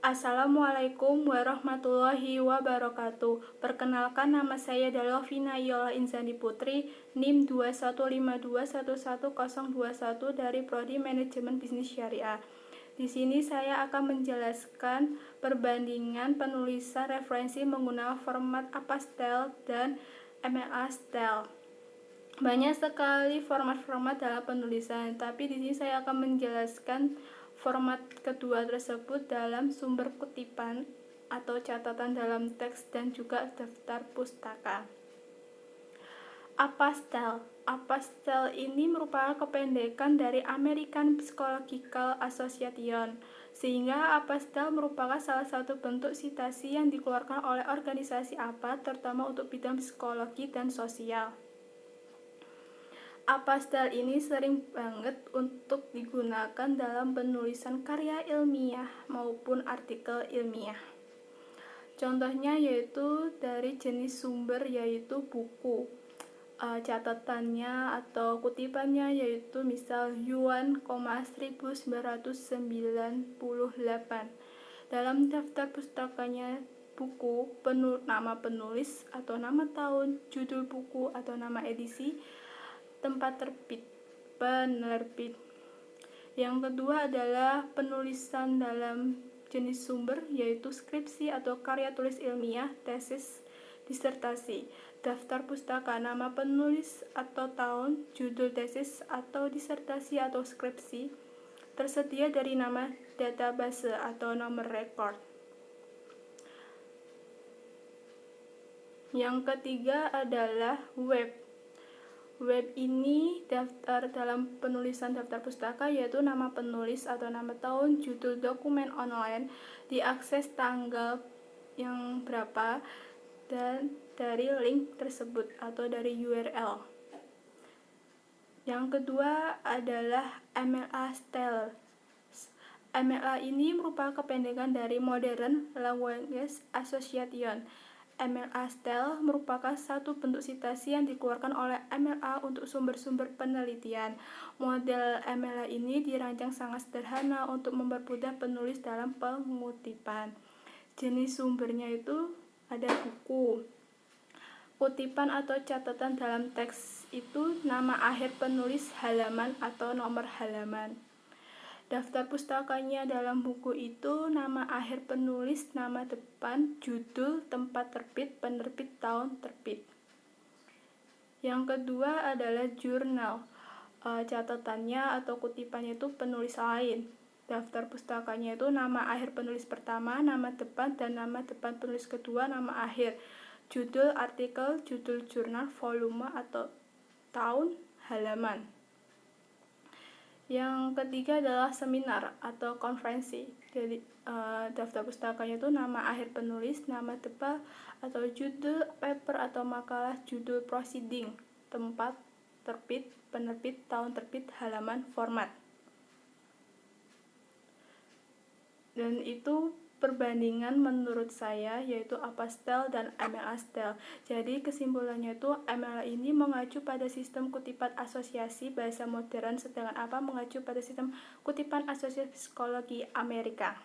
Assalamualaikum warahmatullahi wabarakatuh. Perkenalkan, nama saya Dalovina Yola Inzani Putri, NIM 2152111021 dari Prodi Manajemen Bisnis Syariah. Di sini saya akan menjelaskan perbandingan penulisan referensi menggunakan format APA Style dan MLA Style. Banyak sekali format-format dalam penulisan, tapi di sini saya akan menjelaskan format kedua tersebut dalam sumber kutipan atau catatan dalam teks dan juga daftar pustaka. APA Style ini merupakan kependekan dari American Psychological Association, sehingga APA Style merupakan salah satu bentuk sitasi yang dikeluarkan oleh organisasi APA, terutama untuk bidang psikologi dan sosial. APA Style ini sering banget untuk digunakan dalam penulisan karya ilmiah maupun artikel ilmiah. Contohnya yaitu dari jenis sumber yaitu buku. Catatannya atau kutipannya yaitu misal Yuan, 1998. Dalam daftar pustakanya buku, nama penulis atau nama tahun, judul buku atau nama edisi, tempat terbit, penerbit. Yang kedua adalah penulisan dalam jenis sumber yaitu skripsi atau karya tulis ilmiah, tesis, disertasi. Daftar pustaka, nama penulis atau tahun, judul tesis atau disertasi atau skripsi, tersedia dari nama database atau nomor rekor. Yang ketiga adalah web. Web ini daftar dalam penulisan daftar pustaka yaitu nama penulis atau nama tahun, judul dokumen online, diakses tanggal yang berapa, dan dari link tersebut atau dari URL. Yang kedua adalah MLA Style. MLA ini merupakan kependekan dari Modern Language Association. MLA Style merupakan satu bentuk sitasi yang dikeluarkan oleh MLA untuk sumber-sumber penelitian. Model MLA ini dirancang sangat sederhana untuk mempermudah penulis dalam pengutipan. Jenis sumbernya itu ada buku. Kutipan atau catatan dalam teks itu nama akhir penulis, halaman atau nomor halaman. Daftar pustakanya dalam buku itu nama akhir penulis, nama depan, judul, tempat terbit, penerbit, tahun terbit. Yang kedua adalah jurnal. Catatannya atau kutipannya itu penulis lain. Daftar pustakanya itu nama akhir penulis pertama, nama depan, dan nama depan penulis kedua, nama akhir, judul artikel, judul jurnal, volume atau tahun, halaman. Yang ketiga adalah seminar atau konferensi. Jadi daftar pustakanya itu nama akhir penulis, nama depan atau judul paper atau makalah, judul proceeding, tempat terbit, penerbit, tahun terbit, halaman, format. Dan itu perbandingan menurut saya yaitu APA Style dan MLA Style. Jadi kesimpulannya itu MLA ini mengacu pada sistem kutipan asosiasi bahasa modern, sedangkan APA mengacu pada sistem kutipan asosiasi psikologi Amerika.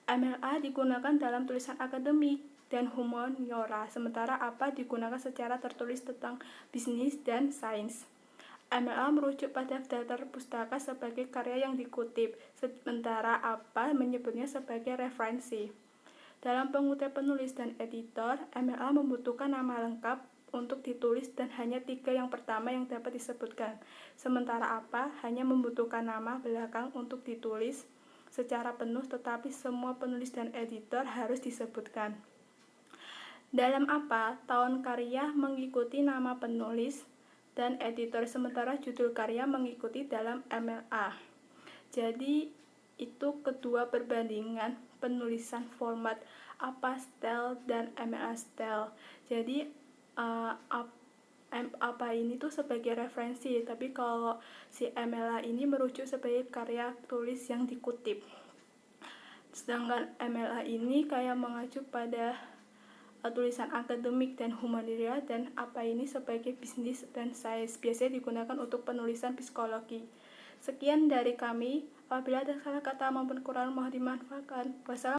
MLA digunakan dalam tulisan akademik dan humaniora, sementara APA digunakan secara tertulis tentang bisnis dan sains. MLA merujuk pada daftar pustaka sebagai karya yang dikutip, sementara APA menyebutnya sebagai referensi. Dalam pengutip penulis dan editor, MLA membutuhkan nama lengkap untuk ditulis dan hanya 3 yang pertama yang dapat disebutkan, sementara APA hanya membutuhkan nama belakang untuk ditulis secara penuh, tetapi semua penulis dan editor harus disebutkan. Dalam APA, tahun karya mengikuti nama penulis dan editor, sementara judul karya mengikuti dalam MLA. Jadi itu kedua perbandingan penulisan format APA Style dan MLA Style. Jadi APA ini tuh sebagai referensi, tapi kalau si MLA ini merujuk sebagai karya tulis yang dikutip. Sedangkan MLA ini kayak mengacu pada tulisan akademik dan humaniora, dan APA ini sebagai bisnis dan sains, biasanya digunakan untuk penulisan psikologi. Sekian dari kami. Apabila ada salah kata maupun kurang mohon dimanfaatkan. Wassalamualaikum.